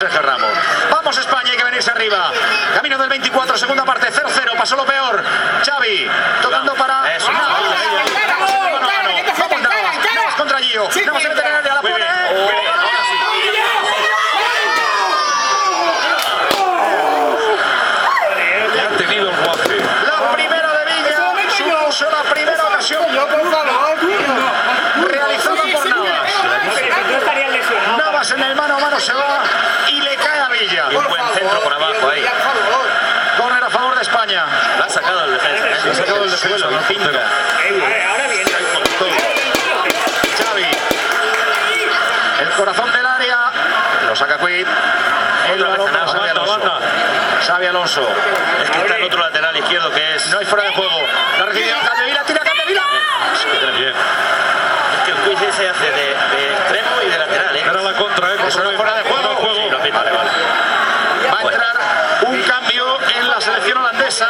Sergio Ramos. Vamos España, hay que venirse arriba. Camino del 24, segunda parte, 0-0, pasó lo peor. Xavi, tocando para... Eso. Vamos contra Gio. Navas se mete en el área, la pone. Ha tenido el guaje. La primera de Villa, supuso la primera ocasión realizada por Navas. Navas en el mano a mano se va y le cae a Villa. Y un buen centro por abajo ahí. Córner a favor de España. Lo ha sacado el defensa. Ha sacado el defensa, no Pinga. Ahora viene. Xavi. El corazón del área. Lo saca Quid. El balón para Xavi Alonso. Xavi Alonso. Es que está el otro lateral izquierdo que es... No hay fuera de juego. La recibe Capdevila, tira Capdevila. Bien. Es que el quiz se hace de extremo y de lateral, ¿eh? Era la contra, Eso no es fuera de juego. Sí, lo pita. Vale. Va a entrar un cambio en la selección holandesa.